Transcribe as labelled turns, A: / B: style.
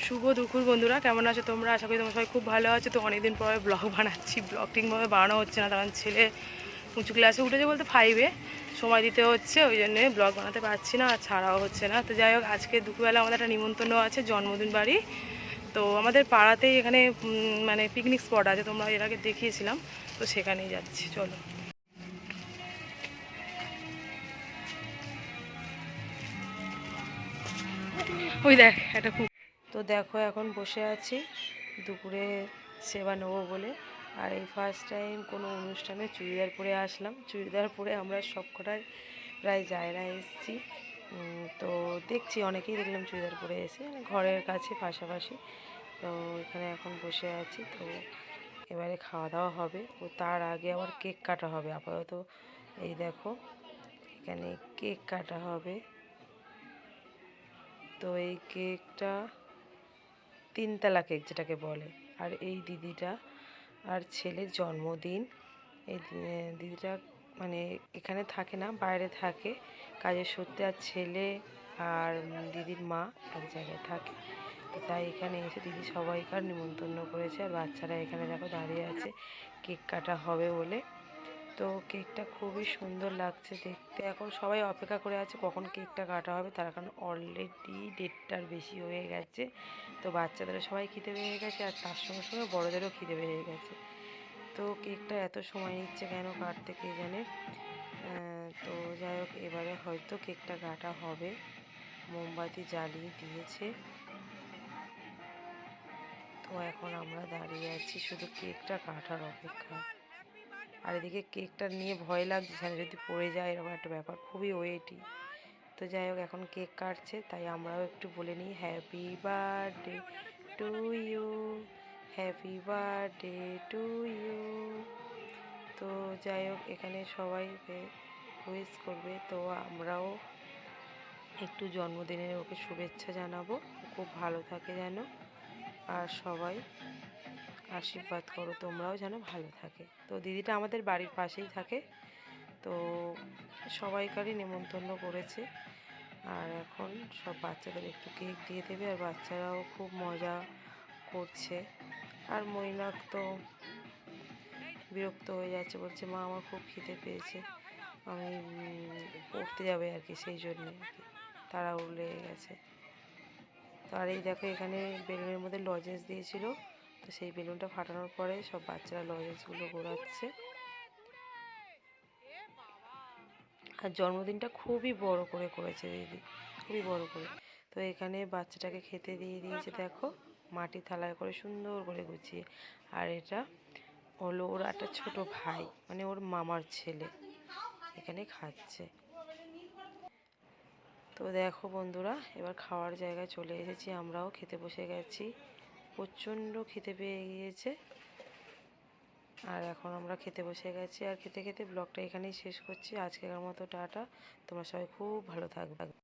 A: শুভ দুপুর বন্ধুরা, কেমন আছো তোমরা? আশা করি তোমরা সবাই খুব ভালো আছো। তো অনেকদিন পরে ব্লগ বানাচ্ছি। ব্লগ ঠিকভাবে বানানো হচ্ছে না, কারণ ছেলে উঁচু ক্লাসে উঠেছে, বলতে 5-এ সময় দিতে হচ্ছে, ওই জন্যে ব্লগ বানাতে পারছি না, আর ছাড়াও হচ্ছে না। তো যাই হোক, আজকে দুপুরবেলা আমাদের একটা নিমন্ত্রণ আছে, জন্মদিন বাড়ি। তো আমাদের পাড়াতেই এখানে মানে পিকনিক স্পট আছে, তোমরা এর আগে দেখিয়েছিলাম, তো সেখানেই যাচ্ছি, চলো। ওই দেখ একটা তো দেখো, এখন বসে আছি দুপুরে সেবা নেবো বলে। আর এই ফার্স্ট টাইম কোনো অনুষ্ঠানে চুড়িদার পরে আসলাম। চুড়িদার পরে আমরা সবকটাই প্রায় জায়গা এসেছি। তো দেখছি অনেকেই দেখলাম চুড়িদার পরে এসে, মানে ঘরের কাছে পাশাপাশি। তো এখানে এখন বসে আছি। তো এবারে খাওয়া দাওয়া হবে, ও তার আগে আবার কেক কাটা হবে। আপাতত এই দেখো, এখানে কেক কাটা হবে। তো এই কেকটা 3তলা কেক যেটাকে বলে। আর এই দিদিটা আর ছেলের জন্মদিন। এই দিদিটা মানে এখানে থাকে না, বাইরে থাকে কাজের সূত্রে। আর ছেলে আর দিদির মা এক জায়গায় থাকে। তো তাই এখানে এসে দিদি সবাইকার নিমন্ত্রণ করেছে। আর বাচ্চারা এখানে দেখো দাঁড়িয়ে আছে কেক কাটা হবে বলে। তো কেকটা খুবই সুন্দর লাগছে দেখতে। এখন সবাই অপেক্ষা করে আছে কখন কেকটা কাটা হবে, তার কারণ অলরেডি 1:30টার বেশি হয়ে গেছে। তো বাচ্চাদেরও সবাই খিদে পেয়ে গেছে, আর তার সঙ্গে সঙ্গে বড়োদেরও খিদে পেয়ে গেছে। তো কেকটা এত সময় নিচ্ছে কেন কাটতে কে জানে। তো যাই হোক, এবারে হয়তো কেকটা কাটা হবে। মোমবাতি জ্বালিয়ে দিয়েছে। তো এখন আমরা দাঁড়িয়ে আছি শুধু কেকটা কাটার অপেক্ষা। আর এদিকে কেকটা নিয়ে ভয় লাগছে, যেন যদি পড়ে যায়, এরকম একটা ব্যাপার, খুবই ওয়েটি। তো যাই হোক, এখন কেক কাটছে, তাই আমরাও একটু বলে নিই happy birthday to you, happy birthday to you. তো যাই হোক, এখানে সবাই উইশ করবে, তো আমরাও একটু জন্মদিনের ওকে শুভেচ্ছা জানাবো, খুব ভালো থাকে যেন। আর সবাই আশীর্বাদ করো তোমরাও যেন ভালো থাকে। তো দিদিটা আমাদের বাড়ির পাশেই থাকে। তো সবাইকারই নেমন্তন্ন করেছে। আর এখন সব বাচ্চাদের একটু কেক দিয়ে দেবে, আর বাচ্চারাও খুব মজা করছে। আর মৈনাক তো বিরক্ত হয়ে যাচ্ছে, বলছে মা আমার খুব খিদে পেয়েছে, আমি পড়তে যাবে আর কি, সেই জন্যে আর কি তাড়াহুড়ো লেগে গেছে। তো আর এই দেখো, এখানে বেলুনের মধ্যে লজেন্স দিয়েছিল, তো সেই বেলুনটা ফাটানোর পরে সব বাচ্চারা লজেন্সগুলো ঘোরাচ্ছে। আর জন্মদিনটা খুবই বড় করে করেছে দিদি, খুবই বড় করে। তো এখানে বাচ্চাটাকে খেতে দিয়ে দিয়েছে, দেখো মাটি থালায় করে সুন্দর করে গুছিয়ে। আর এটা হলো ওর একটা ছোট ভাই, মানে ওর মামার ছেলে, এখানে খাচ্ছে। তো দেখো বন্ধুরা, এবার খাওয়ার জায়গায় চলে এসেছি, আমরাও খেতে বসে গেছি। প্রচণ্ড খেতে পেয়ে গিয়েছে। আর এখন আমরা খেতে বসে গেছি, আর খেতে খেতে ব্লগটা এখানেই শেষ করছি। আজকের মতো টাটা, তোমরা সবাই খুব ভালো থাকবে।